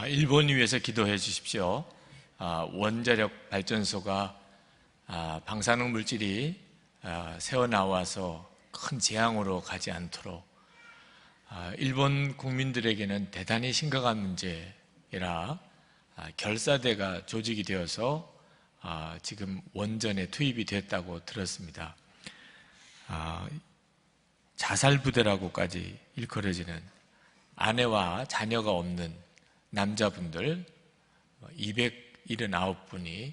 일본 위해서 기도해 주십시오. 원자력 발전소가 방사능 물질이 새어 나와서 큰 재앙으로 가지 않도록 일본 국민들에게는 대단히 심각한 문제라 결사대가 조직이 되어서 지금 원전에 투입이 됐다고 들었습니다. 자살부대라고까지 일컬어지는 아내와 자녀가 없는 남자분들 279분이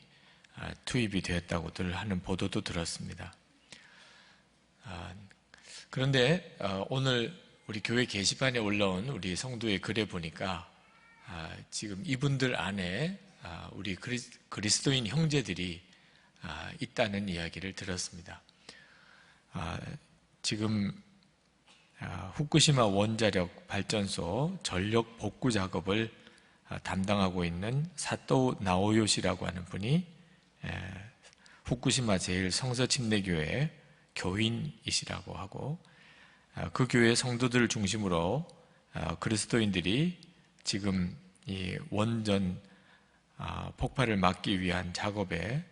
투입이 되었다고들 하는 보도도 들었습니다. 그런데 오늘 우리 교회 게시판에 올라온 우리 성도의 글에 보니까 지금 이분들 안에 우리 그리스도인 형제들이 있다는 이야기를 들었습니다. 지금 후쿠시마 원자력 발전소 전력 복구 작업을 담당하고 있는 사토 나오요시라고 하는 분이 후쿠시마 제1성서침례교회 교인이시라고 하고 그 교회 성도들을 중심으로 그리스도인들이 지금 이 원전 폭발을 막기 위한 작업에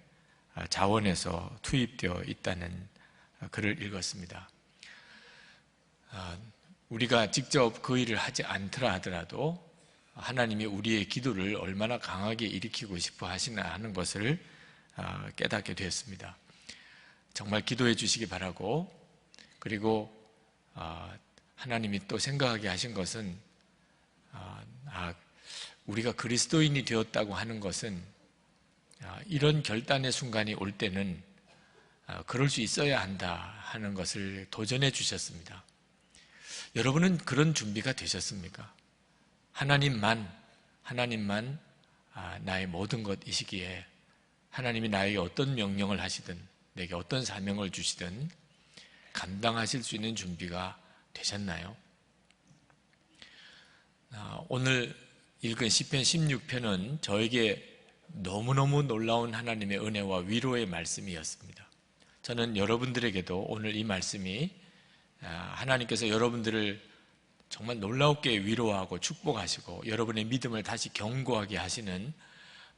자원해서 투입되어 있다는 글을 읽었습니다. 우리가 직접 그 일을 하지 않더라 하더라도 하나님이 우리의 기도를 얼마나 강하게 일으키고 싶어 하시나 하는 것을 깨닫게 되었습니다. 정말 기도해 주시기 바라고, 그리고 하나님이 또 생각하게 하신 것은 우리가 그리스도인이 되었다고 하는 것은 이런 결단의 순간이 올 때는 그럴 수 있어야 한다 하는 것을 도전해 주셨습니다. 여러분은 그런 준비가 되셨습니까? 하나님만 나의 모든 것이시기에 하나님이 나에게 어떤 명령을 하시든 내게 어떤 사명을 주시든 감당하실 수 있는 준비가 되셨나요? 오늘 읽은 시편 16편은 저에게 너무너무 놀라운 하나님의 은혜와 위로의 말씀이었습니다. 저는 여러분들에게도 오늘 이 말씀이 하나님께서 여러분들을 정말 놀랍게 위로하고 축복하시고 여러분의 믿음을 다시 견고하게 하시는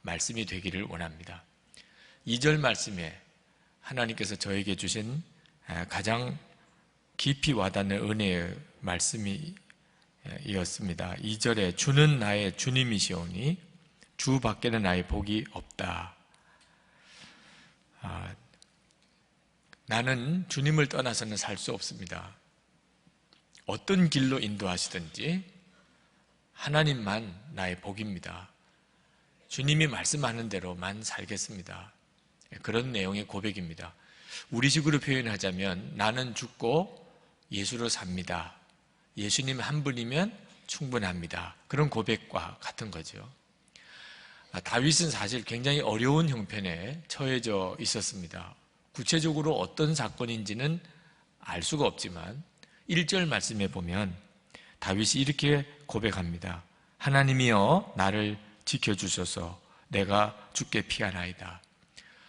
말씀이 되기를 원합니다. 2절 말씀에 하나님께서 저에게 주신 가장 깊이 와닿는 은혜의 말씀이 이었습니다. 2절에 주는 나의 주님이시오니 주 밖에는 나의 복이 없다. 나는 주님을 떠나서는 살 수 없습니다. 어떤 길로 인도하시든지 하나님만 나의 복입니다. 주님이 말씀하는 대로만 살겠습니다. 그런 내용의 고백입니다. 우리식으로 표현하자면 나는 죽고 예수로 삽니다. 예수님 한 분이면 충분합니다. 그런 고백과 같은 거죠. 다윗은 사실 굉장히 어려운 형편에 처해져 있었습니다. 구체적으로 어떤 사건인지는 알 수가 없지만 1절 말씀에 보면 다윗이 이렇게 고백합니다. 하나님이여 나를 지켜주셔서 내가 죽게 피하나이다.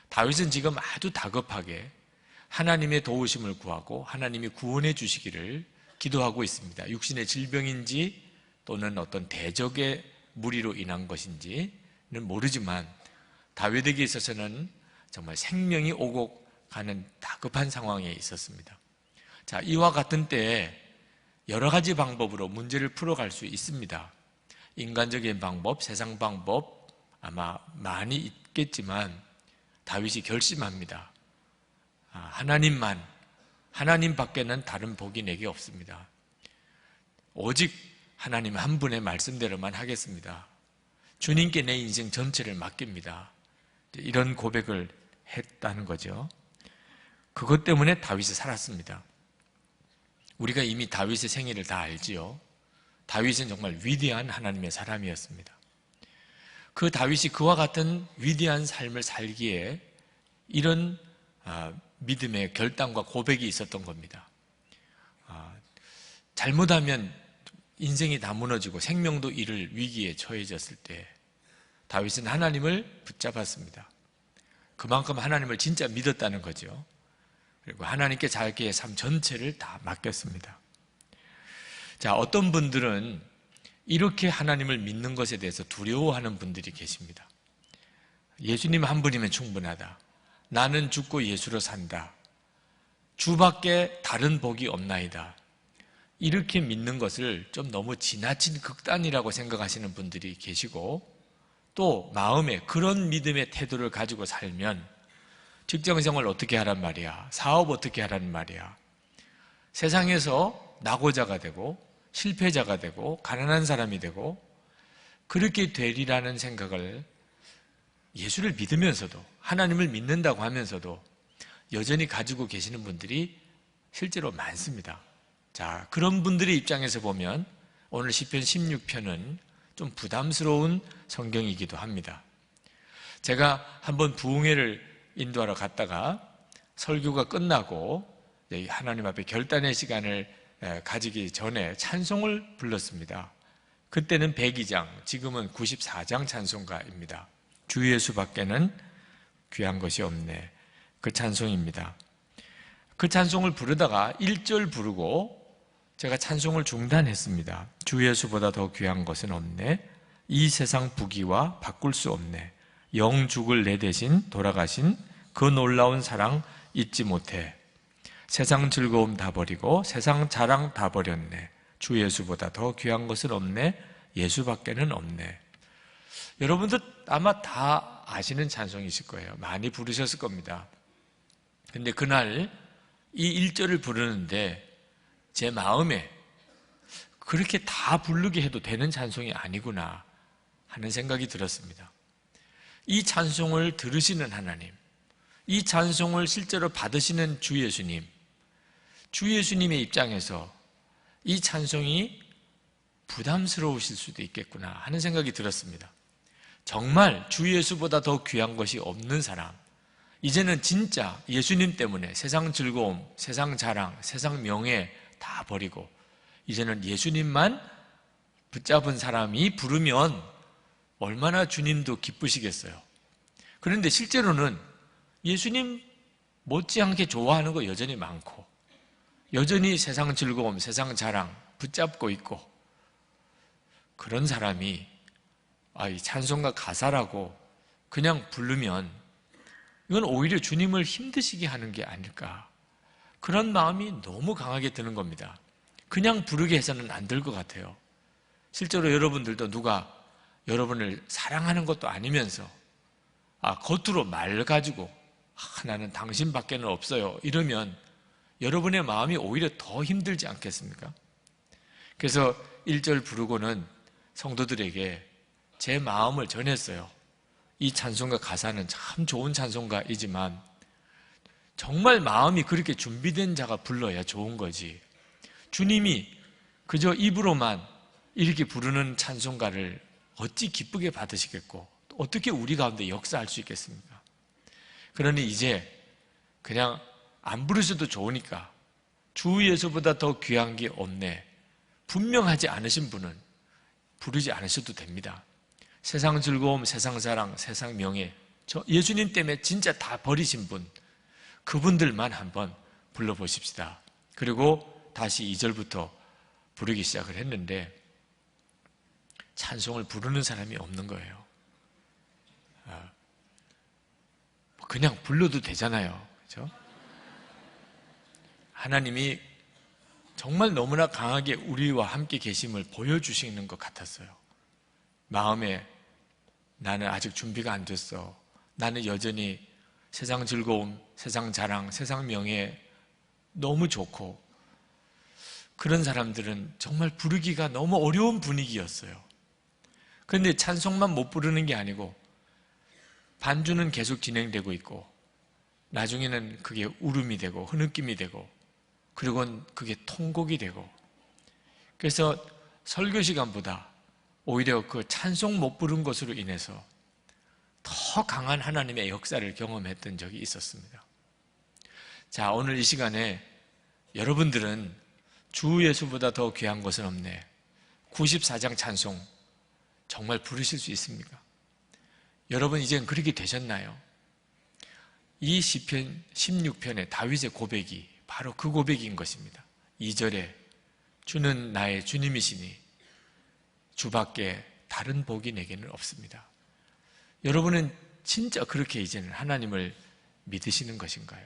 다윗은 지금 아주 다급하게 하나님의 도우심을 구하고 하나님이 구원해 주시기를 기도하고 있습니다. 육신의 질병인지 또는 어떤 대적의 무리로 인한 것인지는 모르지만 다윗에게 있어서는 정말 생명이 오고 가는 다급한 상황에 있었습니다. 자, 이와 같은 때에 여러 가지 방법으로 문제를 풀어갈 수 있습니다. 인간적인 방법, 세상 방법 아마 많이 있겠지만 다윗이 결심합니다. 하나님 밖에는 다른 복이 내게 없습니다. 오직 하나님 한 분의 말씀대로만 하겠습니다. 주님께 내 인생 전체를 맡깁니다. 이런 고백을 했다는 거죠. 그것 때문에 다윗이 살았습니다. 우리가 이미 다윗의 생애를 다 알지요. 다윗은 정말 위대한 하나님의 사람이었습니다. 그 다윗이 그와 같은 위대한 삶을 살기에 이런 믿음의 결단과 고백이 있었던 겁니다. 잘못하면 인생이 다 무너지고 생명도 잃을 위기에 처해졌을 때 다윗은 하나님을 붙잡았습니다. 그만큼 하나님을 진짜 믿었다는 거죠. 그리고 하나님께 자기의 삶 전체를 다 맡겼습니다. 자, 어떤 분들은 이렇게 하나님을 믿는 것에 대해서 두려워하는 분들이 계십니다. 예수님 한 분이면 충분하다. 나는 죽고 예수로 산다. 주밖에 다른 복이 없나이다. 이렇게 믿는 것을 좀 너무 지나친 극단이라고 생각하시는 분들이 계시고, 또 마음에 그런 믿음의 태도를 가지고 살면 직장생활 어떻게 하란 말이야, 사업 어떻게 하란 말이야, 세상에서 낙오자가 되고 실패자가 되고 가난한 사람이 되고 그렇게 되리라는 생각을 예수를 믿으면서도, 하나님을 믿는다고 하면서도 여전히 가지고 계시는 분들이 실제로 많습니다. 자, 그런 분들의 입장에서 보면 오늘 시편 16편은 좀 부담스러운 성경이기도 합니다. 제가 한번 부흥회를 인도하러 갔다가 설교가 끝나고 하나님 앞에 결단의 시간을 가지기 전에 찬송을 불렀습니다. 그때는 102장, 지금은 94장 찬송가입니다. 주 예수밖에는 귀한 것이 없네. 그 찬송입니다. 그 찬송을 부르다가 1절 부르고 제가 찬송을 중단했습니다. 주 예수보다 더 귀한 것은 없네. 이 세상 부귀와 바꿀 수 없네. 영 죽을 내 대신 돌아가신 그 놀라운 사랑 잊지 못해. 세상 즐거움 다 버리고 세상 자랑 다 버렸네. 주 예수보다 더 귀한 것은 없네. 예수밖에는 없네. 여러분들 아마 다 아시는 찬송이실 거예요. 많이 부르셨을 겁니다. 근데 그날 이 1절을 부르는데 제 마음에 그렇게 다 부르게 해도 되는 찬송이 아니구나 하는 생각이 들었습니다. 이 찬송을 들으시는 하나님, 이 찬송을 실제로 받으시는 주 예수님, 주 예수님의 입장에서 이 찬송이 부담스러우실 수도 있겠구나 하는 생각이 들었습니다. 정말 주 예수보다 더 귀한 것이 없는 사람, 이제는 진짜 예수님 때문에 세상 즐거움, 세상 자랑, 세상 명예 다 버리고 이제는 예수님만 붙잡은 사람이 부르면 얼마나 주님도 기쁘시겠어요. 그런데 실제로는 예수님 못지않게 좋아하는 거 여전히 많고 여전히 세상 즐거움, 세상 자랑 붙잡고 있고, 그런 사람이 이 찬송가 가사라고 그냥 부르면 이건 오히려 주님을 힘드시게 하는 게 아닐까, 그런 마음이 너무 강하게 드는 겁니다. 그냥 부르게 해서는 안 될 것 같아요. 실제로 여러분들도 누가 여러분을 사랑하는 것도 아니면서 겉으로 말 가지고 나는 당신밖에는 없어요 이러면 여러분의 마음이 오히려 더 힘들지 않겠습니까? 그래서 1절 부르고는 성도들에게 제 마음을 전했어요. 이 찬송가 가사는 참 좋은 찬송가이지만 정말 마음이 그렇게 준비된 자가 불러야 좋은 거지, 주님이 그저 입으로만 이렇게 부르는 찬송가를 어찌 기쁘게 받으시겠고 어떻게 우리 가운데 역사할 수 있겠습니까? 그러니 이제 그냥 안 부르셔도 좋으니까 주 예수보다 더 귀한 게 없네, 분명하지 않으신 분은 부르지 않으셔도 됩니다. 세상 즐거움, 세상 자랑, 세상 명예, 예수님 때문에 진짜 다 버리신 분, 그분들만 한번 불러보십시다. 그리고 다시 2절부터 부르기 시작을 했는데 찬송을 부르는 사람이 없는 거예요. 그냥 불러도 되잖아요. 그렇죠? 하나님이 정말 너무나 강하게 우리와 함께 계심을 보여주시는 것 같았어요. 마음에 나는 아직 준비가 안 됐어. 나는 여전히 세상 즐거움, 세상 자랑, 세상 명예 너무 좋고, 그런 사람들은 정말 부르기가 너무 어려운 분위기였어요. 그런데 찬송만 못 부르는 게 아니고 반주는 계속 진행되고 있고 나중에는 그게 울음이 되고 흐느낌이 되고 그리고 그게 통곡이 되고, 그래서 설교 시간보다 오히려 그 찬송 못 부른 것으로 인해서 더 강한 하나님의 역사를 경험했던 적이 있었습니다. 자, 오늘 이 시간에 여러분들은 주 예수보다 더 귀한 것은 없네, 94장 찬송 정말 부르실 수 있습니까? 여러분 이제는 그렇게 되셨나요? 이 시편 16편의 다윗의 고백이 바로 그 고백인 것입니다. 2절에 주는 나의 주님이시니 주밖에 다른 복이 내게는 없습니다. 여러분은 진짜 그렇게 이제는 하나님을 믿으시는 것인가요?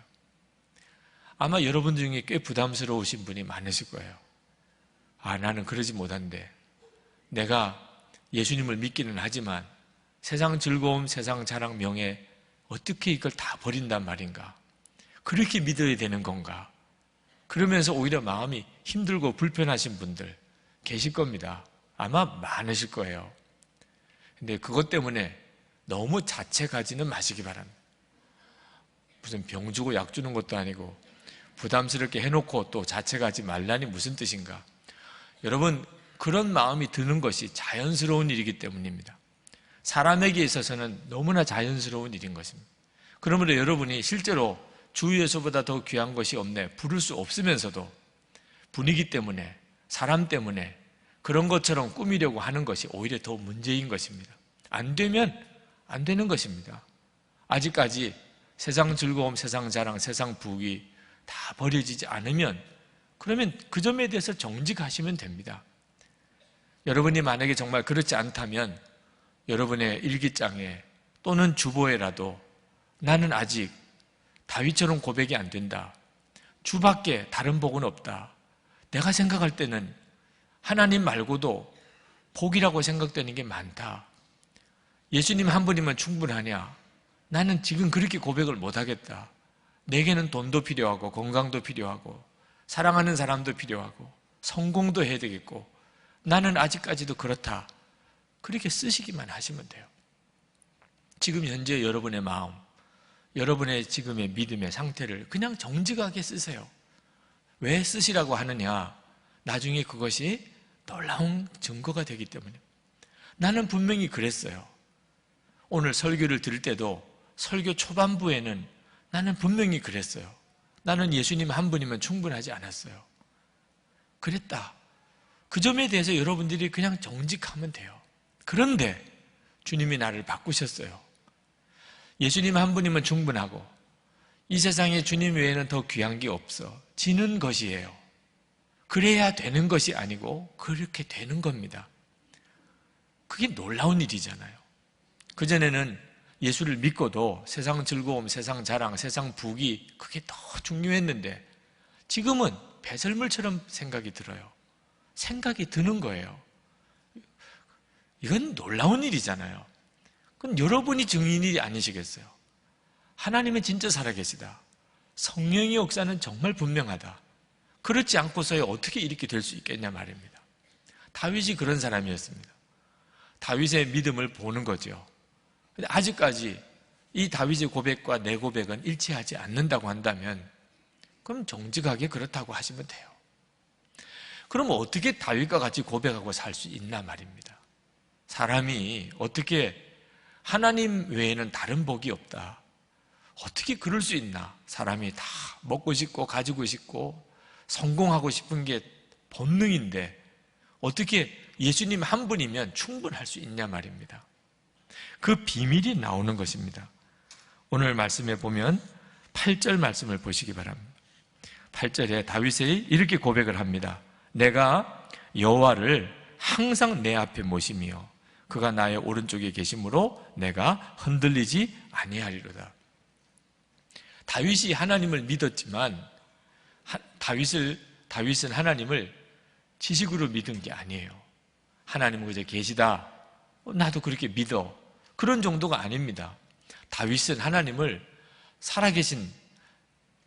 아마 여러분 중에 꽤 부담스러우신 분이 많으실 거예요. 나는 그러지 못한데, 내가 예수님을 믿기는 하지만 세상 즐거움, 세상 자랑, 명예, 어떻게 이걸 다 버린단 말인가? 그렇게 믿어야 되는 건가? 그러면서 오히려 마음이 힘들고 불편하신 분들 계실 겁니다. 아마 많으실 거예요. 근데 그것 때문에 너무 자책하지는 마시기 바랍니다. 무슨 병 주고 약 주는 것도 아니고 부담스럽게 해놓고 또 자책하지 말라니 무슨 뜻인가? 여러분, 그런 마음이 드는 것이 자연스러운 일이기 때문입니다. 사람에게 있어서는 너무나 자연스러운 일인 것입니다. 그러므로 여러분이 실제로 주 예수보다 더 귀한 것이 없네, 부를 수 없으면서도 분위기 때문에, 사람 때문에 그런 것처럼 꾸미려고 하는 것이 오히려 더 문제인 것입니다. 안 되면 안 되는 것입니다. 아직까지 세상 즐거움, 세상 자랑, 세상 부귀 다 버려지지 않으면, 그러면 그 점에 대해서 정직하시면 됩니다. 여러분이 만약에 정말 그렇지 않다면 여러분의 일기장에 또는 주보에라도 나는 아직 다윗처럼 고백이 안 된다. 주밖에 다른 복은 없다. 내가 생각할 때는 하나님 말고도 복이라고 생각되는 게 많다. 예수님 한 분이면 충분하냐? 나는 지금 그렇게 고백을 못하겠다. 내게는 돈도 필요하고 건강도 필요하고 사랑하는 사람도 필요하고 성공도 해야 되겠고 나는 아직까지도 그렇다. 그렇게 쓰시기만 하시면 돼요. 지금 현재 여러분의 마음, 여러분의 지금의 믿음의 상태를 그냥 정직하게 쓰세요. 왜 쓰시라고 하느냐? 나중에 그것이 놀라운 증거가 되기 때문에. 나는 분명히 그랬어요. 오늘 설교를 들을 때도 설교 초반부에는 나는 분명히 그랬어요. 나는 예수님 한 분이면 충분하지 않았어요. 그랬다. 그 점에 대해서 여러분들이 그냥 정직하면 돼요. 그런데 주님이 나를 바꾸셨어요. 예수님 한 분이면 충분하고 이 세상에 주님 외에는 더 귀한 게 없어. 지는 것이에요. 그래야 되는 것이 아니고 그렇게 되는 겁니다. 그게 놀라운 일이잖아요. 그전에는 예수를 믿고도 세상 즐거움, 세상 자랑, 세상 부귀 그게 더 중요했는데 지금은 배설물처럼 생각이 들어요. 생각이 드는 거예요. 이건 놀라운 일이잖아요. 그건 여러분이 증인이 아니시겠어요? 하나님은 진짜 살아계시다. 성령의 역사는 정말 분명하다. 그렇지 않고서야 어떻게 이렇게 될 수 있겠냐 말입니다. 다윗이 그런 사람이었습니다. 다윗의 믿음을 보는 거죠. 근데 아직까지 이 다윗의 고백과 내 고백은 일치하지 않는다고 한다면 그럼 정직하게 그렇다고 하시면 돼요. 그럼 어떻게 다윗과 같이 고백하고 살 수 있나 말입니다. 사람이 어떻게 하나님 외에는 다른 복이 없다. 어떻게 그럴 수 있나? 사람이 다 먹고 싶고 가지고 싶고 성공하고 싶은 게 본능인데 어떻게 예수님 한 분이면 충분할 수 있냐 말입니다. 그 비밀이 나오는 것입니다. 오늘 말씀에 보면 8절 말씀을 보시기 바랍니다. 8절에 다윗이 이렇게 고백을 합니다. 내가 여호와를 항상 내 앞에 모시며 그가 나의 오른쪽에 계심으로 내가 흔들리지 아니하리로다. 다윗이 하나님을 믿었지만 다윗은 하나님을 지식으로 믿은 게 아니에요. 하나님은 그저 계시다. 나도 그렇게 믿어. 그런 정도가 아닙니다. 다윗은 하나님을 살아계신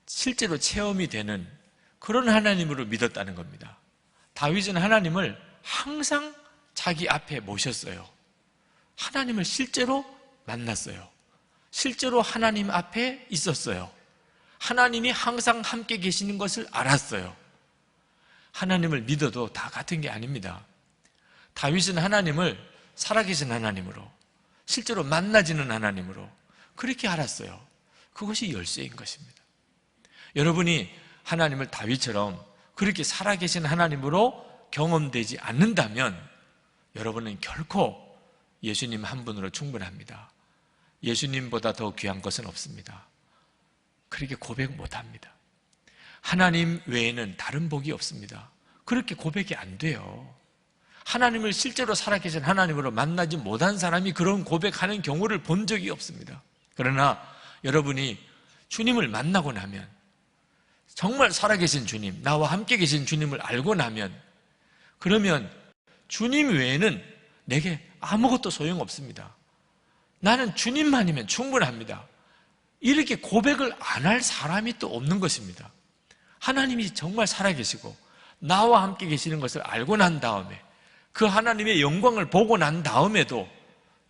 실제로 체험이 되는 그런 하나님으로 믿었다는 겁니다. 다윗은 하나님을 항상 자기 앞에 모셨어요. 하나님을 실제로 만났어요. 실제로 하나님 앞에 있었어요. 하나님이 항상 함께 계시는 것을 알았어요. 하나님을 믿어도 다 같은 게 아닙니다. 다윗은 하나님을 살아계신 하나님으로 실제로 만나지는 하나님으로 그렇게 알았어요. 그것이 열쇠인 것입니다. 여러분이 하나님을 다윗처럼 그렇게 살아계신 하나님으로 경험되지 않는다면 여러분은 결코 예수님 한 분으로 충분합니다. 예수님보다 더 귀한 것은 없습니다. 그렇게 고백 못합니다. 하나님 외에는 다른 복이 없습니다. 그렇게 고백이 안 돼요. 하나님을 실제로 살아계신 하나님으로 만나지 못한 사람이 그런 고백하는 경우를 본 적이 없습니다. 그러나 여러분이 주님을 만나고 나면, 정말 살아계신 주님, 나와 함께 계신 주님을 알고 나면, 그러면 주님 외에는 내게 아무것도 소용없습니다. 나는 주님만이면 충분합니다. 이렇게 고백을 안 할 사람이 또 없는 것입니다. 하나님이 정말 살아계시고 나와 함께 계시는 것을 알고 난 다음에, 그 하나님의 영광을 보고 난 다음에도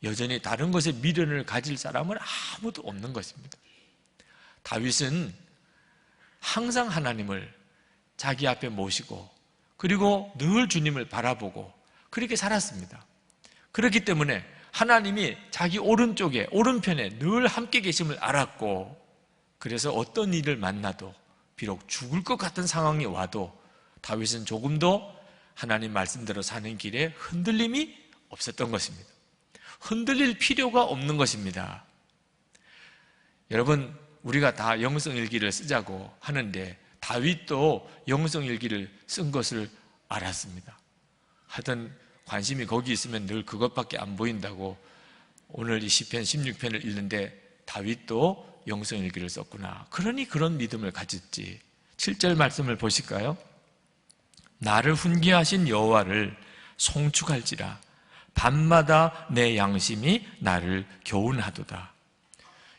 여전히 다른 것에 미련을 가질 사람은 아무도 없는 것입니다. 다윗은 항상 하나님을 자기 앞에 모시고, 그리고 늘 주님을 바라보고 그렇게 살았습니다. 그렇기 때문에 하나님이 자기 오른쪽에, 오른편에 늘 함께 계심을 알았고, 그래서 어떤 일을 만나도, 비록 죽을 것 같은 상황이 와도 다윗은 조금도 하나님 말씀대로 사는 길에 흔들림이 없었던 것입니다. 흔들릴 필요가 없는 것입니다. 여러분, 우리가 다 영성일기를 쓰자고 하는데 다윗도 영성일기를 쓴 것을 알았습니다. 하여튼 관심이 거기 있으면 늘 그것밖에 안 보인다고 오늘 이 시편 16편을 읽는데 다윗도 영성일기를 썼구나. 그러니 그런 믿음을 가졌지. 7절 말씀을 보실까요? 나를 훈계하신 여호와를 송축할지라 밤마다 내 양심이 나를 교훈하도다.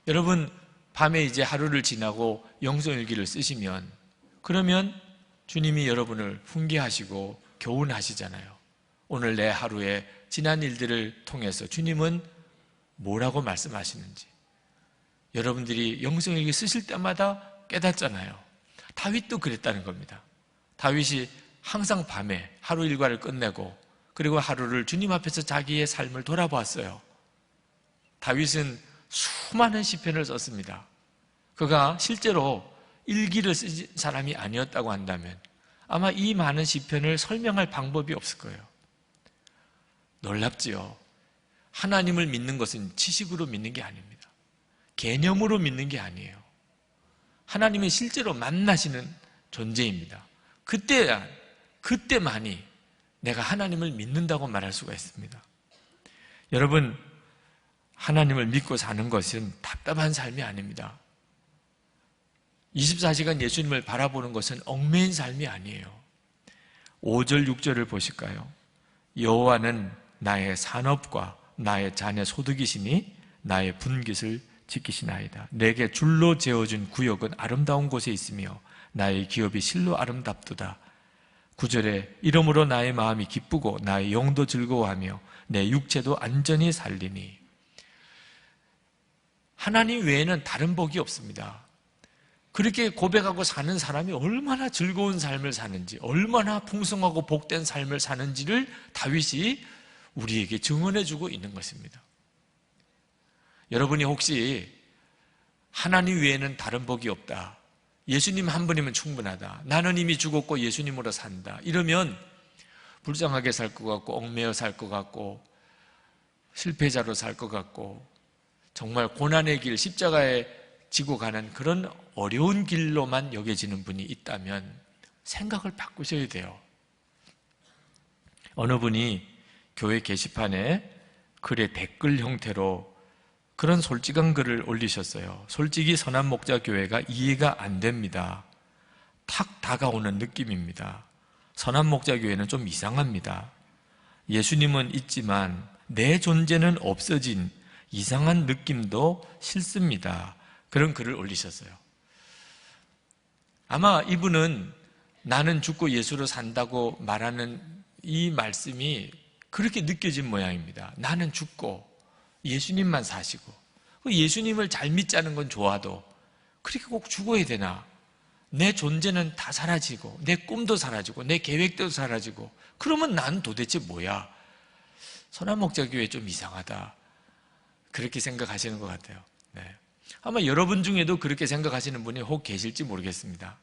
여러분, 밤에 이제 하루를 지나고 영성일기를 쓰시면, 그러면 주님이 여러분을 훈계하시고 교훈하시잖아요. 오늘 내 하루에 지난 일들을 통해서 주님은 뭐라고 말씀하시는지 여러분들이 영성일기 쓰실 때마다 깨닫잖아요. 다윗도 그랬다는 겁니다. 다윗이 항상 밤에 하루 일과를 끝내고 그리고 하루를 주님 앞에서 자기의 삶을 돌아보았어요. 다윗은 수많은 시편을 썼습니다. 그가 실제로 일기를 쓴 사람이 아니었다고 한다면 아마 이 많은 시편을 설명할 방법이 없을 거예요. 놀랍지요. 하나님을 믿는 것은 지식으로 믿는 게 아닙니다. 개념으로 믿는 게 아니에요. 하나님이 실제로 만나시는 존재입니다. 그때만이 내가 하나님을 믿는다고 말할 수가 있습니다. 여러분, 하나님을 믿고 사는 것은 답답한 삶이 아닙니다. 24시간 예수님을 바라보는 것은 얽매인 삶이 아니에요. 5절, 6절을 보실까요? 여호와는 나의 산업과 나의 잔의 소득이시니 나의 분깃을 지키시나이다. 내게 줄로 재어준 구역은 아름다운 곳에 있으며 나의 기업이 실로 아름답도다. 9절에 이러므로 나의 마음이 기쁘고 나의 영도 즐거워하며 내 육체도 안전히 살리니. 하나님 외에는 다른 복이 없습니다. 그렇게 고백하고 사는 사람이 얼마나 즐거운 삶을 사는지, 얼마나 풍성하고 복된 삶을 사는지를 다윗이 우리에게 증언해주고 있는 것입니다. 여러분이 혹시 하나님 외에는 다른 복이 없다, 예수님 한 분이면 충분하다, 나는 이미 죽었고 예수님으로 산다, 이러면 불쌍하게 살 것 같고 얽매여 살 것 같고 실패자로 살 것 같고 정말 고난의 길, 십자가에 지고 가는 그런 어려운 길로만 여겨지는 분이 있다면 생각을 바꾸셔야 돼요. 어느 분이 교회 게시판에 글의 댓글 형태로 그런 솔직한 글을 올리셨어요. 솔직히 선한목자교회가 이해가 안 됩니다. 탁 다가오는 느낌입니다. 선한목자교회는 좀 이상합니다. 예수님은 있지만 내 존재는 없어진 이상한 느낌도 싫습니다. 그런 글을 올리셨어요. 아마 이분은 나는 죽고 예수로 산다고 말하는 이 말씀이 그렇게 느껴진 모양입니다. 나는 죽고 예수님만 사시고, 예수님을 잘 믿자는 건 좋아도 그렇게 꼭 죽어야 되나? 내 존재는 다 사라지고 내 꿈도 사라지고 내 계획도 사라지고 그러면 난 도대체 뭐야? 선한목자교회 좀 이상하다, 그렇게 생각하시는 것 같아요. 네. 아마 여러분 중에도 그렇게 생각하시는 분이 혹 계실지 모르겠습니다.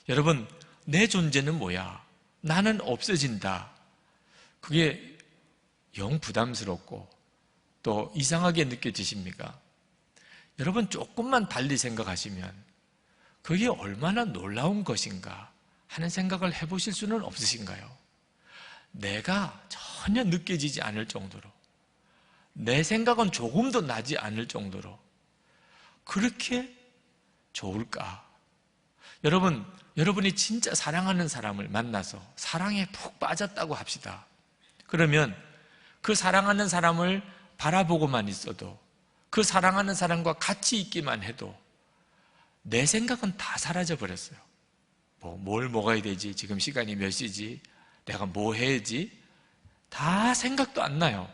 여러분, 내 존재는 뭐야? 나는 없어진다. 그게 영 부담스럽고 또 이상하게 느껴지십니까? 여러분, 조금만 달리 생각하시면 그게 얼마나 놀라운 것인가 하는 생각을 해보실 수는 없으신가요? 내가 저 전혀 느껴지지 않을 정도로, 내 생각은 조금도 나지 않을 정도로 그렇게 좋을까? 여러분이 진짜 사랑하는 사람을 만나서 사랑에 푹 빠졌다고 합시다. 그러면 그 사랑하는 사람을 바라보고만 있어도, 그 사랑하는 사람과 같이 있기만 해도 내 생각은 다 사라져 버렸어요. 뭘 먹어야 되지? 지금 시간이 몇 시지? 내가 뭐 해야지? 다 생각도 안 나요.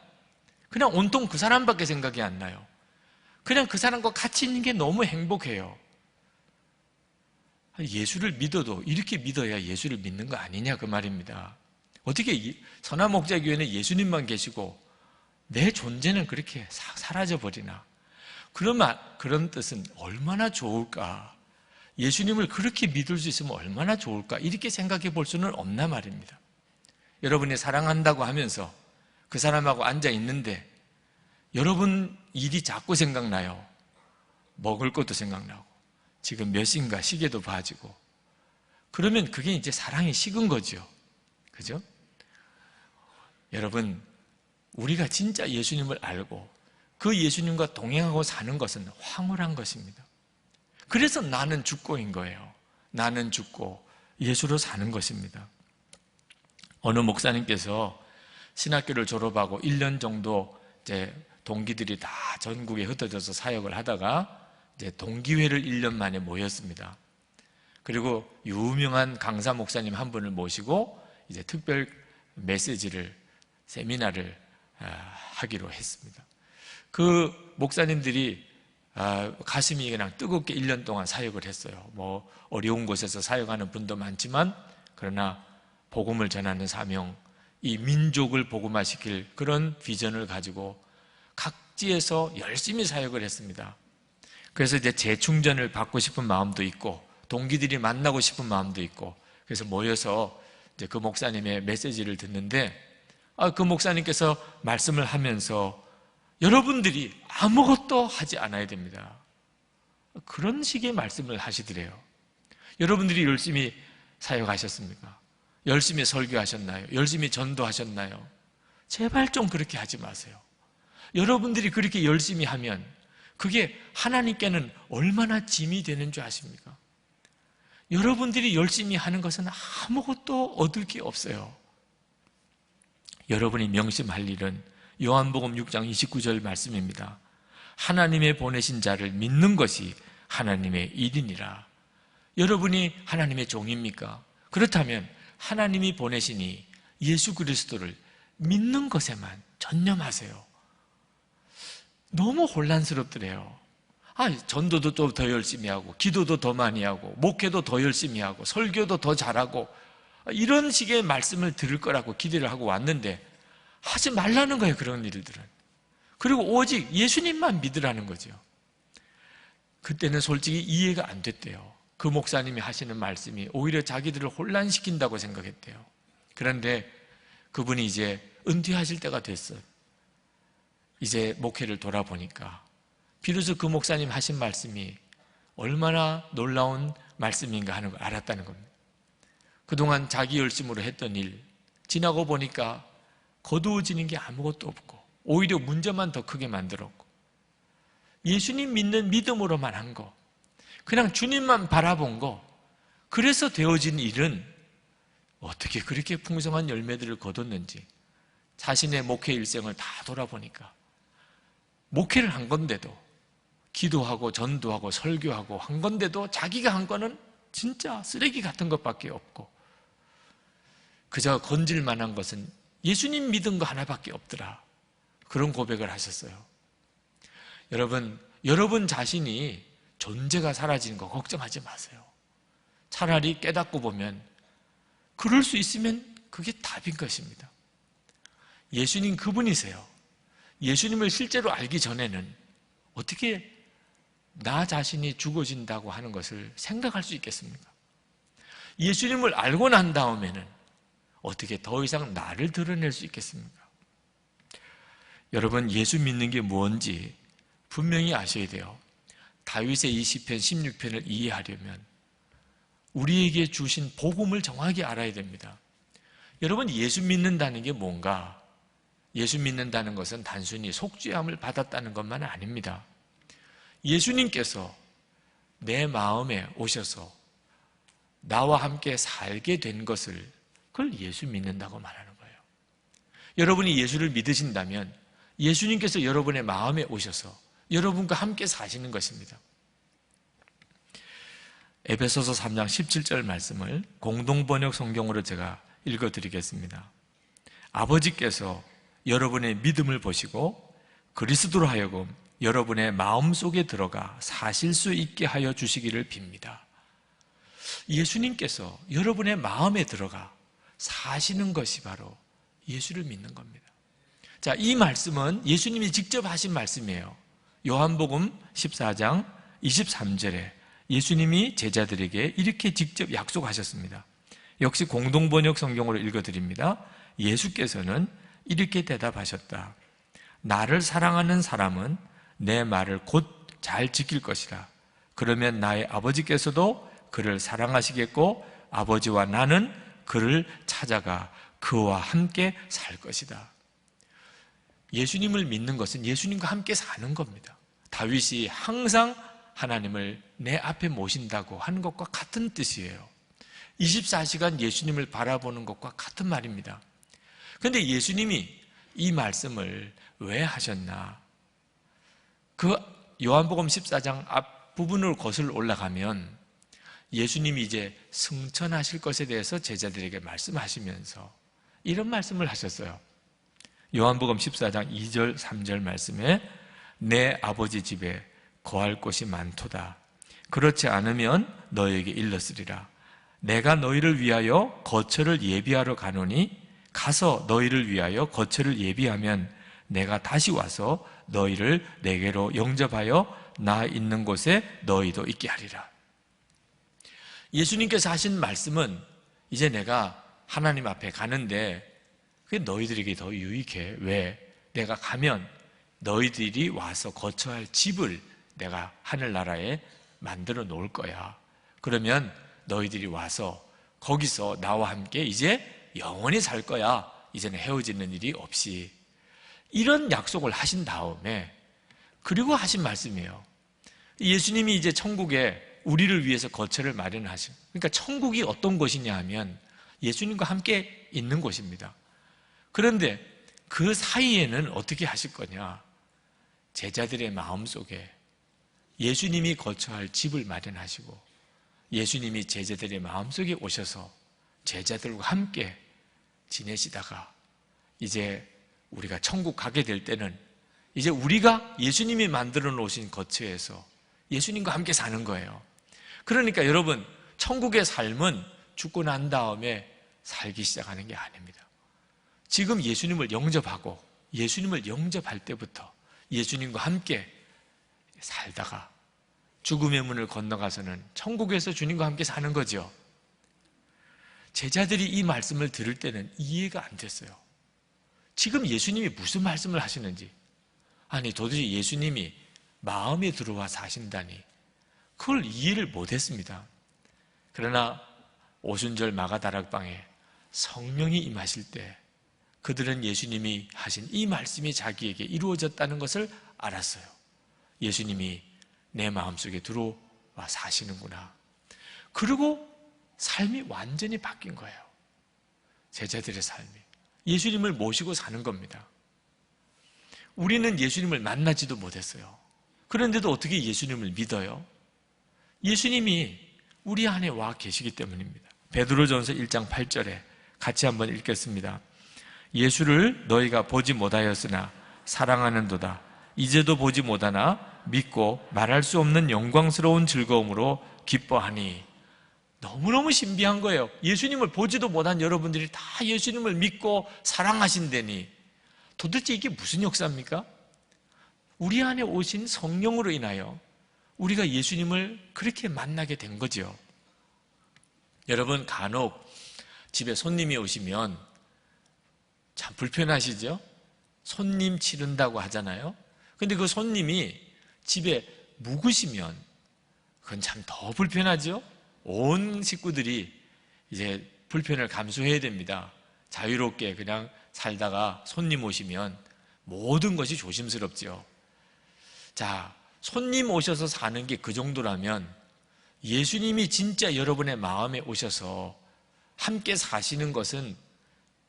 그냥 온통 그 사람밖에 생각이 안 나요. 그냥 그 사람과 같이 있는 게 너무 행복해요. 예수를 믿어도 이렇게 믿어야 예수를 믿는 거 아니냐 그 말입니다. 어떻게 선화목자교회는 예수님만 계시고 내 존재는 그렇게 싹 사라져 버리나? 그런 뜻은 얼마나 좋을까? 예수님을 그렇게 믿을 수 있으면 얼마나 좋을까? 이렇게 생각해 볼 수는 없나 말입니다. 여러분이 사랑한다고 하면서 그 사람하고 앉아 있는데 여러분 일이 자꾸 생각나요. 먹을 것도 생각나고 지금 몇 시인가 시계도 봐지고, 그러면 그게 이제 사랑이 식은 거죠. 그죠? 여러분, 우리가 진짜 예수님을 알고 그 예수님과 동행하고 사는 것은 황홀한 것입니다. 그래서 나는 죽고인 거예요. 나는 죽고 예수로 사는 것입니다. 어느 목사님께서 신학교를 졸업하고 1년 정도 이제 동기들이 다 전국에 흩어져서 사역을 하다가 이제 동기회를 1년 만에 모였습니다. 그리고 유명한 강사 목사님 한 분을 모시고 이제 특별 메시지를, 세미나를 하기로 했습니다. 그 목사님들이 가슴이 그냥 뜨겁게 1년 동안 사역을 했어요. 어려운 곳에서 사역하는 분도 많지만, 그러나 복음을 전하는 사명, 이 민족을 복음화시킬 그런 비전을 가지고 각지에서 열심히 사역을 했습니다. 그래서 이제 재충전을 받고 싶은 마음도 있고 동기들이 만나고 싶은 마음도 있고, 그래서 모여서 이제 그 목사님의 메시지를 듣는데, 그 목사님께서 말씀을 하면서 여러분들이 아무것도 하지 않아야 됩니다. 그런 식의 말씀을 하시더래요. 여러분들이 열심히 사역하셨습니까? 열심히 설교하셨나요? 열심히 전도하셨나요? 제발 좀 그렇게 하지 마세요. 여러분들이 그렇게 열심히 하면 그게 하나님께는 얼마나 짐이 되는 줄 아십니까? 여러분들이 열심히 하는 것은 아무것도 얻을 게 없어요. 여러분이 명심할 일은 요한복음 6장 29절 말씀입니다. 하나님의 보내신 자를 믿는 것이 하나님의 일이니라. 여러분이 하나님의 종입니까? 그렇다면 하나님이 보내시니 예수 그리스도를 믿는 것에만 전념하세요. 너무 혼란스럽더래요. 전도도 좀 더 열심히 하고, 기도도 더 많이 하고, 목회도 더 열심히 하고, 설교도 더 잘하고, 이런 식의 말씀을 들을 거라고 기대를 하고 왔는데 하지 말라는 거예요, 그런 일들은. 그리고 오직 예수님만 믿으라는 거죠. 그때는 솔직히 이해가 안 됐대요. 그 목사님이 하시는 말씀이 오히려 자기들을 혼란시킨다고 생각했대요. 그런데 그분이 이제 은퇴하실 때가 됐어요. 이제 목회를 돌아보니까 비로소 그 목사님 하신 말씀이 얼마나 놀라운 말씀인가 하는 걸 알았다는 겁니다. 그동안 자기 열심으로 했던 일 지나고 보니까 거두어지는 게 아무것도 없고 오히려 문제만 더 크게 만들었고, 예수님 믿는 믿음으로만 한 거, 그냥 주님만 바라본 거, 그래서 되어진 일은 어떻게 그렇게 풍성한 열매들을 거뒀는지 자신의 목회 일생을 다 돌아보니까 목회를 한 건데도, 기도하고 전도하고 설교하고 한 건데도 자기가 한 거는 진짜 쓰레기 같은 것밖에 없고, 그저 건질 만한 것은 예수님 믿은 거 하나밖에 없더라. 그런 고백을 하셨어요. 여러분 자신이 존재가 사라지는 거 걱정하지 마세요. 차라리 깨닫고 보면 그럴 수 있으면 그게 답인 것입니다. 예수님 그분이세요. 예수님을 실제로 알기 전에는 어떻게 나 자신이 죽어진다고 하는 것을 생각할 수 있겠습니까? 예수님을 알고 난 다음에는 어떻게 더 이상 나를 드러낼 수 있겠습니까? 여러분, 예수 믿는 게 뭔지 분명히 아셔야 돼요. 다윗의 이 시편 16편을 이해하려면 우리에게 주신 복음을 정확히 알아야 됩니다. 여러분, 예수 믿는다는 게 뭔가? 예수 믿는다는 것은 단순히 속죄함을 받았다는 것만은 아닙니다. 예수님께서 내 마음에 오셔서 나와 함께 살게 된 것을, 그걸 예수 믿는다고 말하는 거예요. 여러분이 예수를 믿으신다면 예수님께서 여러분의 마음에 오셔서 여러분과 함께 사시는 것입니다. 에베소서 3장 17절 말씀을 공동번역 성경으로 제가 읽어드리겠습니다. 아버지께서 여러분의 믿음을 보시고 그리스도로 하여금 여러분의 마음속에 들어가 사실 수 있게 하여 주시기를 빕니다. 예수님께서 여러분의 마음에 들어가 사시는 것이 바로 예수를 믿는 겁니다. 자, 이 말씀은 예수님이 직접 하신 말씀이에요. 요한복음 14장 23절에 예수님이 제자들에게 이렇게 직접 약속하셨습니다. 역시 공동번역 성경으로 읽어드립니다. 예수께서는 이렇게 대답하셨다. 나를 사랑하는 사람은 내 말을 곧 잘 지킬 것이라. 그러면 나의 아버지께서도 그를 사랑하시겠고 아버지와 나는 그를 찾아가 그와 함께 살 것이다. 예수님을 믿는 것은 예수님과 함께 사는 겁니다. 다윗이 항상 하나님을 내 앞에 모신다고 하는 것과 같은 뜻이에요. 24시간 예수님을 바라보는 것과 같은 말입니다. 그런데 예수님이 이 말씀을 왜 하셨나? 그 요한복음 14장 앞부분을 거슬러 올라가면 예수님이 이제 승천하실 것에 대해서 제자들에게 말씀하시면서 이런 말씀을 하셨어요. 요한복음 14장 2절 3절 말씀에 내 아버지 집에 거할 곳이 많도다. 그렇지 않으면 너에게 일렀으리라. 내가 너희를 위하여 거처를 예비하러 가노니 가서 너희를 위하여 거처를 예비하면 내가 다시 와서 너희를 내게로 영접하여 나 있는 곳에 너희도 있게 하리라. 예수님께서 하신 말씀은 이제 내가 하나님 앞에 가는데 그게 너희들에게 더 유익해. 왜? 내가 가면 너희들이 와서 거처할 집을 내가 하늘나라에 만들어 놓을 거야. 그러면 너희들이 와서 거기서 나와 함께 이제 영원히 살 거야. 이제는 헤어지는 일이 없이. 이런 약속을 하신 다음에 그리고 하신 말씀이에요. 예수님이 이제 천국에 우리를 위해서 거처를 마련하신, 그러니까 천국이 어떤 곳이냐 하면 예수님과 함께 있는 곳입니다. 그런데 그 사이에는 어떻게 하실 거냐? 제자들의 마음속에 예수님이 거처할 집을 마련하시고 예수님이 제자들의 마음속에 오셔서 제자들과 함께 지내시다가 이제 우리가 천국 가게 될 때는 이제 우리가 예수님이 만들어 놓으신 거처에서 예수님과 함께 사는 거예요. 그러니까 여러분, 천국의 삶은 죽고 난 다음에 살기 시작하는 게 아닙니다. 지금 예수님을 영접하고 예수님을 영접할 때부터 예수님과 함께 살다가 죽음의 문을 건너가서는 천국에서 주님과 함께 사는 거죠. 제자들이 이 말씀을 들을 때는 이해가 안 됐어요. 지금 예수님이 무슨 말씀을 하시는지, 아니 도대체 예수님이 마음에 들어와 사신다니 그걸 이해를 못했습니다. 그러나 오순절 마가다락방에 성령이 임하실 때 그들은 예수님이 하신 이 말씀이 자기에게 이루어졌다는 것을 알았어요. 예수님이 내 마음속에 들어와 사시는구나. 그리고 삶이 완전히 바뀐 거예요. 제자들의 삶이 예수님을 모시고 사는 겁니다. 우리는 예수님을 만나지도 못했어요. 그런데도 어떻게 예수님을 믿어요? 예수님이 우리 안에 와 계시기 때문입니다. 베드로전서 1장 8절에 같이 한번 읽겠습니다. 예수를 너희가 보지 못하였으나 사랑하는도다. 이제도 보지 못하나 믿고 말할 수 없는 영광스러운 즐거움으로 기뻐하니. 너무너무 신비한 거예요. 예수님을 보지도 못한 여러분들이 다 예수님을 믿고 사랑하신다니 도대체 이게 무슨 역사입니까? 우리 안에 오신 성령으로 인하여 우리가 예수님을 그렇게 만나게 된 거죠. 여러분, 간혹 집에 손님이 오시면 참 불편하시죠? 손님 치른다고 하잖아요. 근데 그 손님이 집에 묵으시면 그건 참 더 불편하죠? 온 식구들이 이제 불편을 감수해야 됩니다. 자유롭게 그냥 살다가 손님 오시면 모든 것이 조심스럽지요. 자, 손님 오셔서 사는 게 그 정도라면 예수님이 진짜 여러분의 마음에 오셔서 함께 사시는 것은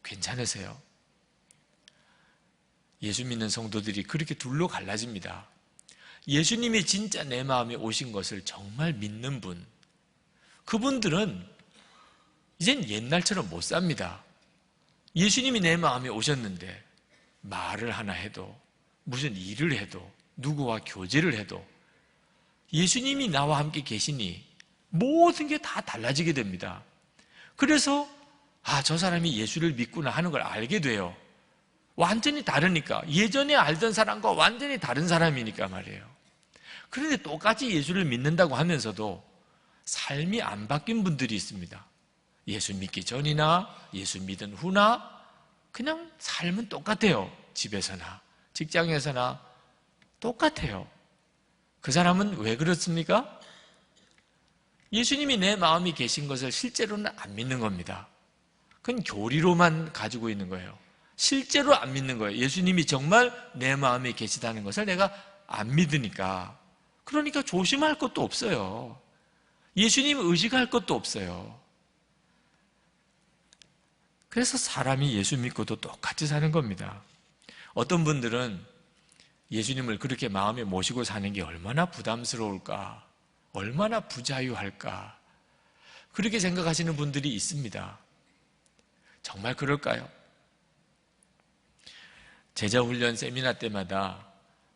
괜찮으세요? 예수 믿는 성도들이 그렇게 둘로 갈라집니다. 예수님이 진짜 내 마음에 오신 것을 정말 믿는 분, 그분들은 이젠 옛날처럼 못 삽니다. 예수님이 내 마음에 오셨는데 말을 하나 해도, 무슨 일을 해도, 누구와 교제를 해도 예수님이 나와 함께 계시니 모든 게 다 달라지게 됩니다. 그래서 저 사람이 예수를 믿구나 하는 걸 알게 돼요. 완전히 다르니까, 예전에 알던 사람과 완전히 다른 사람이니까 말이에요. 그런데 똑같이 예수를 믿는다고 하면서도 삶이 안 바뀐 분들이 있습니다. 예수 믿기 전이나 예수 믿은 후나 그냥 삶은 똑같아요. 집에서나 직장에서나 똑같아요. 그 사람은 왜 그렇습니까? 예수님이 내 마음이 계신 것을 실제로는 안 믿는 겁니다. 그건 교리로만 가지고 있는 거예요. 실제로 안 믿는 거예요. 예수님이 정말 내 마음에 계시다는 것을 내가 안 믿으니까. 그러니까 조심할 것도 없어요. 예수님을 의식할 것도 없어요. 그래서 사람이 예수 믿고도 똑같이 사는 겁니다. 어떤 분들은 예수님을 그렇게 마음에 모시고 사는 게 얼마나 부담스러울까, 얼마나 부자유할까, 그렇게 생각하시는 분들이 있습니다. 정말 그럴까요? 제자훈련 세미나 때마다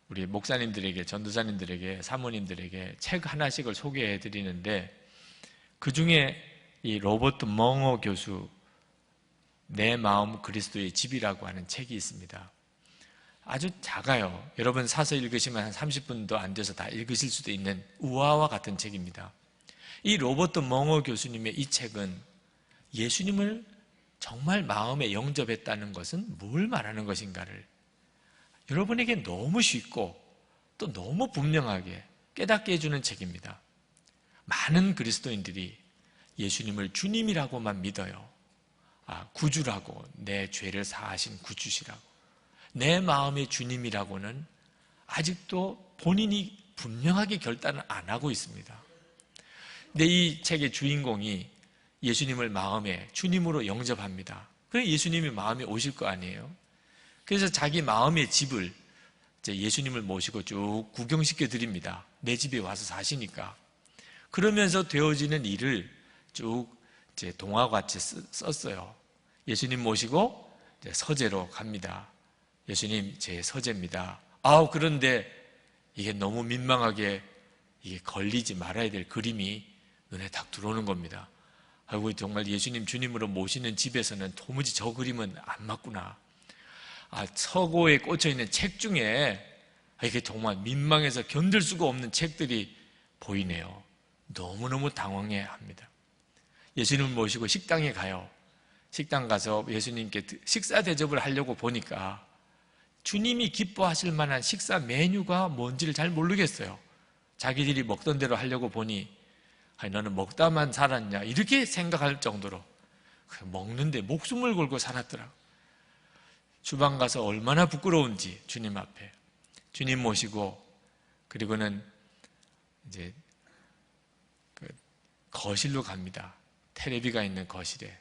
우리 목사님들에게, 전도사님들에게, 사모님들에게 책 하나씩을 소개해 드리는데, 그 중에 이 로버트 멍어 교수 내 마음 그리스도의 집이라고 하는 책이 있습니다. 아주 작아요. 여러분 사서 읽으시면 한 30분도 안 돼서 다 읽으실 수도 있는 우화와 같은 책입니다. 이 로버트 멍어 교수님의 이 책은 예수님을 정말 마음에 영접했다는 것은 뭘 말하는 것인가를 여러분에게 너무 쉽고 또 너무 분명하게 깨닫게 해주는 책입니다. 많은 그리스도인들이 예수님을 주님이라고만 믿어요. 구주라고, 내 죄를 사하신 구주시라고. 내 마음의 주님이라고는 아직도 본인이 분명하게 결단을 안 하고 있습니다. 근데 이 책의 주인공이 예수님을 마음에 주님으로 영접합니다. 그래서 예수님이 마음에 오실 거 아니에요. 그래서 자기 마음의 집을 이제 예수님을 모시고 쭉 구경시켜 드립니다. 내 집에 와서 사시니까. 그러면서 되어지는 일을 쭉 이제 동화같이 썼어요. 예수님 모시고 이제 서재로 갑니다. 예수님, 제 서재입니다. 그런데 이게 너무 민망하게 이게 걸리지 말아야 될 그림이 눈에 딱 들어오는 겁니다. 정말 예수님 주님으로 모시는 집에서는 도무지 저 그림은 안 맞구나. 서고에 꽂혀 있는 책 중에 이게 정말 민망해서 견딜 수가 없는 책들이 보이네요. 너무너무 당황해 합니다. 예수님을 모시고 식당에 가요. 식당 가서 예수님께 식사 대접을 하려고 보니까 주님이 기뻐하실 만한 식사 메뉴가 뭔지를 잘 모르겠어요. 자기들이 먹던 대로 하려고 보니 너는 먹다만 살았냐 이렇게 생각할 정도로 먹는데 목숨을 걸고 살았더라. 주방 가서 얼마나 부끄러운지 주님 앞에 주님 모시고 그리고는 이제 거실로 갑니다. 테레비가 있는 거실에.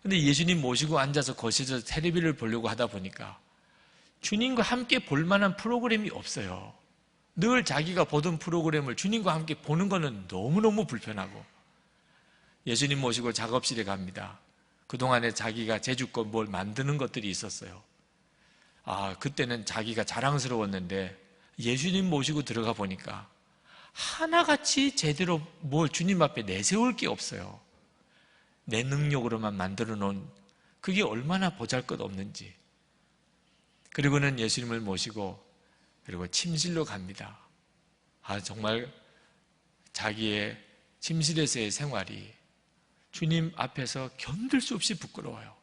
근데 예수님 모시고 앉아서 거실에서 테레비를 보려고 하다 보니까 주님과 함께 볼 만한 프로그램이 없어요. 늘 자기가 보던 프로그램을 주님과 함께 보는 거는 너무너무 불편하고 예수님 모시고 작업실에 갑니다. 그동안에 자기가 재주껏 뭘 만드는 것들이 있었어요. 그때는 자기가 자랑스러웠는데 예수님 모시고 들어가 보니까 하나같이 제대로 뭘 주님 앞에 내세울 게 없어요. 내 능력으로만 만들어 놓은 그게 얼마나 보잘것없는지. 그리고는 예수님을 모시고 그리고 침실로 갑니다. 정말 자기의 침실에서의 생활이 주님 앞에서 견딜 수 없이 부끄러워요.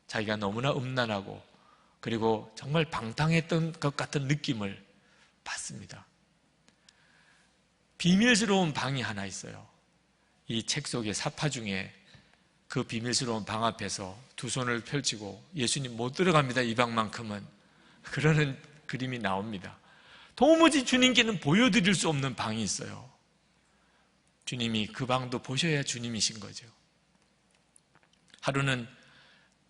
자기가 너무나 음란하고 그리고 정말 방탕했던 것 같은 느낌을 받습니다. 비밀스러운 방이 하나 있어요. 이 책 속의 사파 중에 그 비밀스러운 방 앞에서 두 손을 펼치고 예수님 못 들어갑니다. 이 방만큼은. 그러는 그림이 나옵니다. 도무지 주님께는 보여드릴 수 없는 방이 있어요. 주님이 그 방도 보셔야 주님이신 거죠. 하루는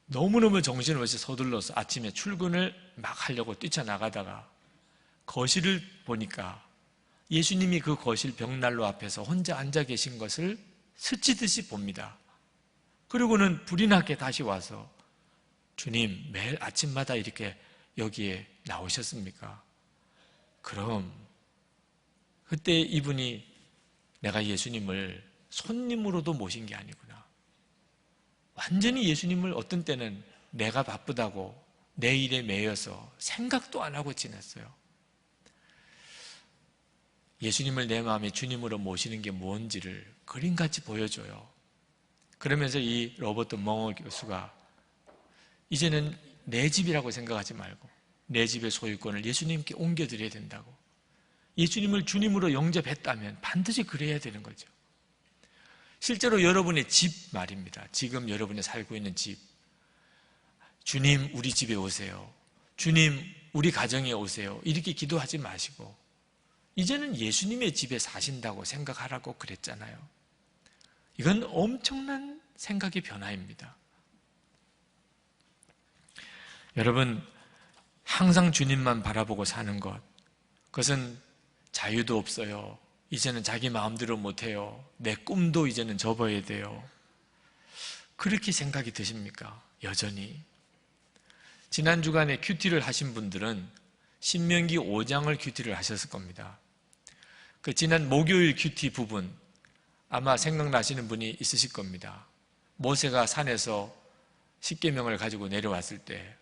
너무너무 정신없이 서둘러서 아침에 출근을 막 하려고 뛰쳐나가다가 거실을 보니까 예수님이 그 거실 벽난로 앞에서 혼자 앉아 계신 것을 스치듯이 봅니다. 그리고는 불이 나게 다시 와서 주님, 매일 아침마다 이렇게 여기에 나오셨습니까? 그럼 그때 이분이 내가 예수님을 손님으로도 모신 게 아니구나. 완전히 예수님을 어떤 때는 내가 바쁘다고 내 일에 매여서 생각도 안 하고 지냈어요. 예수님을 내 마음에 주님으로 모시는 게 뭔지를 그림같이 보여줘요. 그러면서 이 로버트 멍어 교수가 이제는 내 집이라고 생각하지 말고 내 집의 소유권을 예수님께 옮겨드려야 된다고. 예수님을 주님으로 영접했다면 반드시 그래야 되는 거죠. 실제로 여러분의 집 말입니다. 지금 여러분이 살고 있는 집. 주님, 우리 집에 오세요. 주님, 우리 가정에 오세요. 이렇게 기도하지 마시고 이제는 예수님의 집에 사신다고 생각하라고 그랬잖아요. 이건 엄청난 생각의 변화입니다. 여러분, 항상 주님만 바라보고 사는 것, 그것은 자유도 없어요. 이제는 자기 마음대로 못해요. 내 꿈도 이제는 접어야 돼요. 그렇게 생각이 드십니까? 여전히. 지난 주간에 큐티를 하신 분들은 신명기 5장을 큐티를 하셨을 겁니다. 그 지난 목요일 큐티 부분 아마 생각나시는 분이 있으실 겁니다. 모세가 산에서 십계명을 가지고 내려왔을 때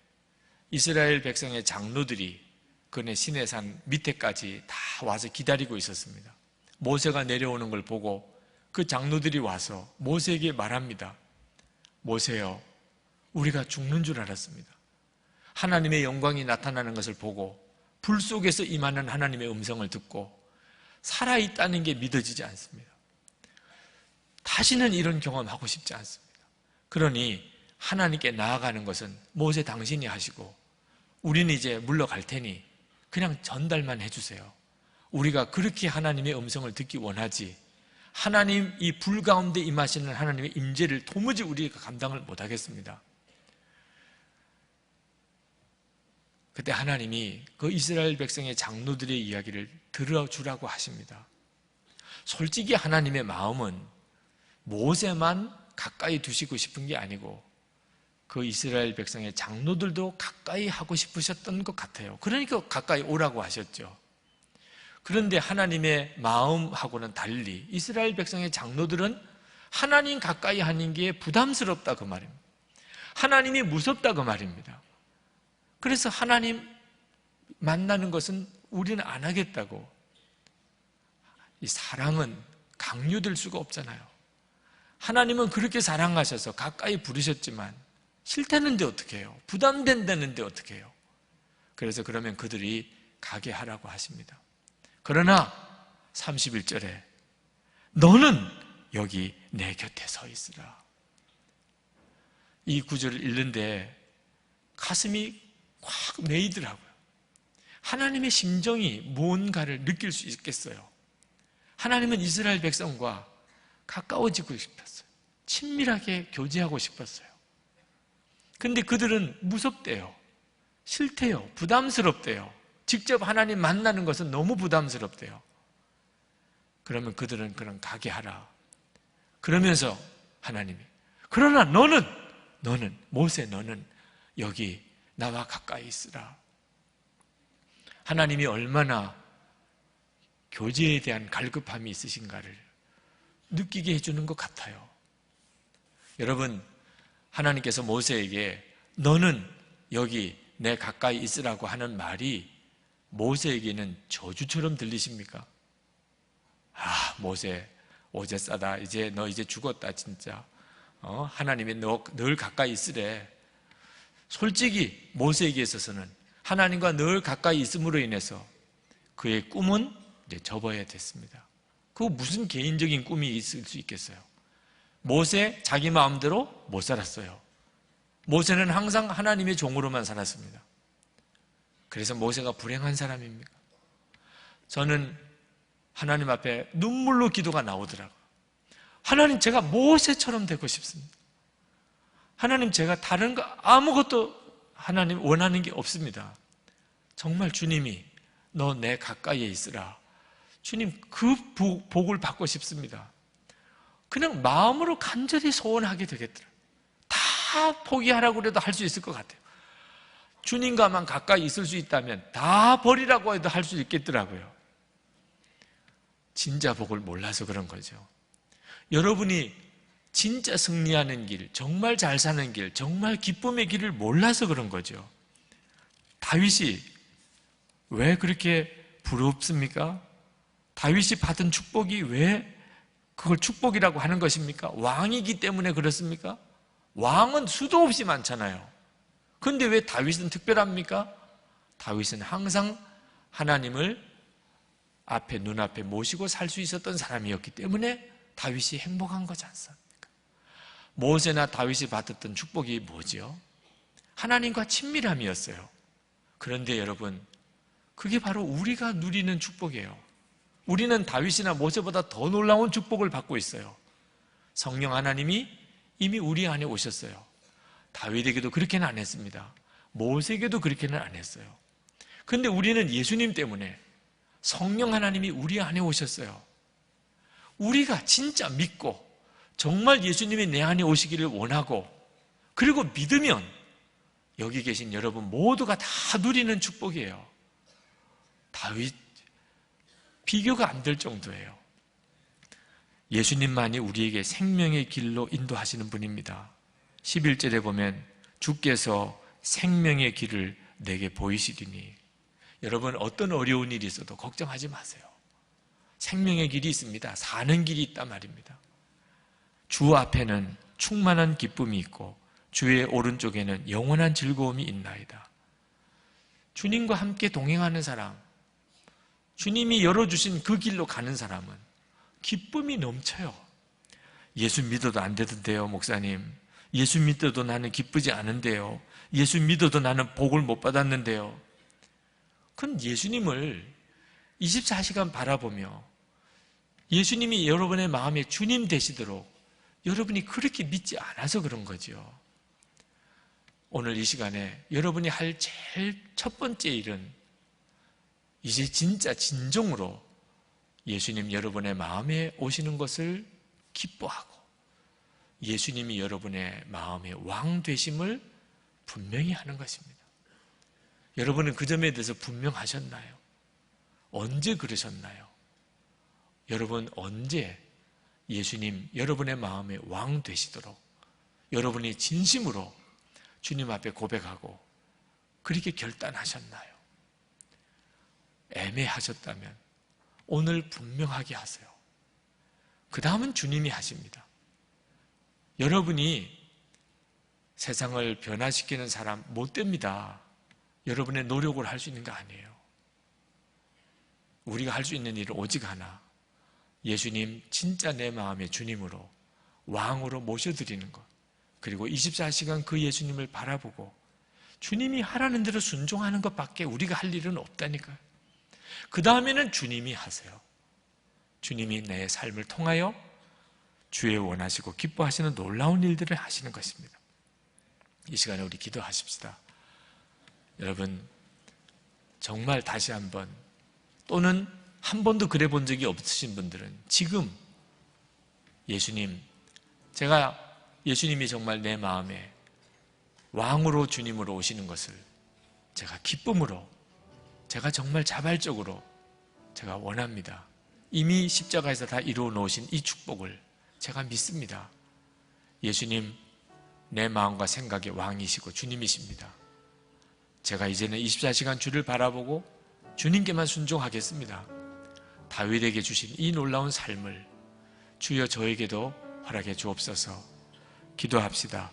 이스라엘 백성의 장로들이 그네 시내산 밑에까지 다 와서 기다리고 있었습니다. 모세가 내려오는 걸 보고 그 장로들이 와서 모세에게 말합니다. 모세여, 우리가 죽는 줄 알았습니다. 하나님의 영광이 나타나는 것을 보고 불 속에서 임하는 하나님의 음성을 듣고 살아있다는 게 믿어지지 않습니다. 다시는 이런 경험하고 싶지 않습니다. 그러니 하나님께 나아가는 것은 모세 당신이 하시고 우리는 이제 물러갈 테니 그냥 전달만 해주세요. 우리가 그렇게 하나님의 음성을 듣기 원하지 하나님 이 불 가운데 임하시는 하나님의 임재를 도무지 우리가 감당을 못하겠습니다. 그때 하나님이 그 이스라엘 백성의 장로들의 이야기를 들어주라고 하십니다. 솔직히 하나님의 마음은 모세만 가까이 두시고 싶은 게 아니고 그 이스라엘 백성의 장로들도 가까이 하고 싶으셨던 것 같아요. 그러니까 가까이 오라고 하셨죠. 그런데 하나님의 마음하고는 달리 이스라엘 백성의 장로들은 하나님 가까이 하는 게 부담스럽다 그 말입니다. 하나님이 무섭다 그 말입니다. 그래서 하나님 만나는 것은 우리는 안 하겠다고. 이 사랑은 강요될 수가 없잖아요. 하나님은 그렇게 사랑하셔서 가까이 부르셨지만 싫다는데 어떻게 해요? 부담된다는데 어떻게 해요? 그래서 그러면 그들이 가게 하라고 하십니다. 그러나 31절에 너는 여기 내 곁에 서 있으라. 이 구절을 읽는데 가슴이 확 메이더라고요. 하나님의 심정이 무언가를 느낄 수 있겠어요. 하나님은 이스라엘 백성과 가까워지고 싶었어요. 친밀하게 교제하고 싶었어요. 근데 그들은 무섭대요. 싫대요. 부담스럽대요. 직접 하나님 만나는 것은 너무 부담스럽대요. 그러면 그들은 그럼 가게 하라. 그러면서 하나님이 그러나 너는 모세 너는 여기 나와 가까이 있으라. 하나님이 얼마나 교제에 대한 갈급함이 있으신가를 느끼게 해주는 것 같아요. 여러분, 하나님께서 모세에게 너는 여기 내 가까이 있으라고 하는 말이 모세에게는 저주처럼 들리십니까? 아, 모세 오제 싸다. 이제 너 이제 죽었다 진짜. 하나님이 너 늘 가까이 있으래. 솔직히 모세에게 있어서는 하나님과 늘 가까이 있음으로 인해서 그의 꿈은 이제 접어야 됐습니다. 그 무슨 개인적인 꿈이 있을 수 있겠어요? 모세 자기 마음대로 못 살았어요. 모세는 항상 하나님의 종으로만 살았습니다. 그래서 모세가 불행한 사람입니까? 저는 하나님 앞에 눈물로 기도가 나오더라고요. 하나님, 제가 모세처럼 되고 싶습니다. 하나님, 제가 다른 거 아무것도 하나님 원하는 게 없습니다. 정말 주님이 너 내 가까이에 있으라. 주님, 그 복을 받고 싶습니다. 그냥 마음으로 간절히 소원하게 되겠더라고요. 다 포기하라고 해도 할 수 있을 것 같아요. 주님과만 가까이 있을 수 있다면 다 버리라고 해도 할 수 있겠더라고요. 진짜 복을 몰라서 그런 거죠. 여러분이 진짜 승리하는 길, 정말 잘 사는 길, 정말 기쁨의 길을 몰라서 그런 거죠. 다윗이 왜 그렇게 부럽습니까? 다윗이 받은 축복이 왜 그걸 축복이라고 하는 것입니까? 왕이기 때문에 그렇습니까? 왕은 수도 없이 많잖아요. 그런데 왜 다윗은 특별합니까? 다윗은 항상 하나님을 눈앞에 모시고 살 수 있었던 사람이었기 때문에 다윗이 행복한 거지 않습니까? 모세나 다윗이 받았던 축복이 뭐죠? 하나님과 친밀함이었어요. 그런데 여러분, 그게 바로 우리가 누리는 축복이에요. 우리는 다윗이나 모세보다 더 놀라운 축복을 받고 있어요. 성령 하나님이 이미 우리 안에 오셨어요. 다윗에게도 그렇게는 안 했습니다. 모세에게도 그렇게는 안 했어요. 그런데 우리는 예수님 때문에 성령 하나님이 우리 안에 오셨어요. 우리가 진짜 믿고 정말 예수님이 내 안에 오시기를 원하고 그리고 믿으면 여기 계신 여러분 모두가 다 누리는 축복이에요. 다윗 비교가 안 될 정도예요. 예수님만이 우리에게 생명의 길로 인도하시는 분입니다. 11절에 보면 주께서 생명의 길을 내게 보이시리니, 여러분 어떤 어려운 일이 있어도 걱정하지 마세요. 생명의 길이 있습니다. 사는 길이 있단 말입니다. 주 앞에는 충만한 기쁨이 있고 주의 오른쪽에는 영원한 즐거움이 있나이다. 주님과 함께 동행하는 사람, 주님이 열어주신 그 길로 가는 사람은 기쁨이 넘쳐요. 예수 믿어도 안 되던데요, 목사님. 예수 믿어도 나는 기쁘지 않은데요. 예수 믿어도 나는 복을 못 받았는데요. 그건 예수님을 24시간 바라보며 예수님이 여러분의 마음에 주님 되시도록 여러분이 그렇게 믿지 않아서 그런 거죠. 오늘 이 시간에 여러분이 할 제일 첫 번째 일은 이제 진짜 진정으로 예수님 여러분의 마음에 오시는 것을 기뻐하고 예수님이 여러분의 마음의 왕 되심을 분명히 하는 것입니다. 여러분은 그 점에 대해서 분명하셨나요? 언제 그러셨나요? 여러분 언제 예수님 여러분의 마음의 왕 되시도록 여러분이 진심으로 주님 앞에 고백하고 그렇게 결단하셨나요? 애매하셨다면 오늘 분명하게 하세요. 그 다음은 주님이 하십니다. 여러분이 세상을 변화시키는 사람 못 됩니다. 여러분의 노력을 할 수 있는 거 아니에요. 우리가 할 수 있는 일은 오직 하나, 예수님 진짜 내 마음의 주님으로 왕으로 모셔드리는 것, 그리고 24시간 그 예수님을 바라보고 주님이 하라는 대로 순종하는 것밖에 우리가 할 일은 없다니까요. 그 다음에는 주님이 하세요. 주님이 내 삶을 통하여 주의 원하시고 기뻐하시는 놀라운 일들을 하시는 것입니다. 이 시간에 우리 기도하십시다. 여러분 정말 다시 한번, 또는 한 번도 그래 본 적이 없으신 분들은 지금 예수님, 제가 예수님이 정말 내 마음에 왕으로 주님으로 오시는 것을 제가 기쁨으로, 제가 정말 자발적으로 제가 원합니다. 이미 십자가에서 다 이루어 놓으신 이 축복을 제가 믿습니다. 예수님 내 마음과 생각의 왕이시고 주님이십니다. 제가 이제는 24시간 주를 바라보고 주님께만 순종하겠습니다. 다윗에게 주신 이 놀라운 삶을 주여 저에게도 허락해 주옵소서. 기도합시다.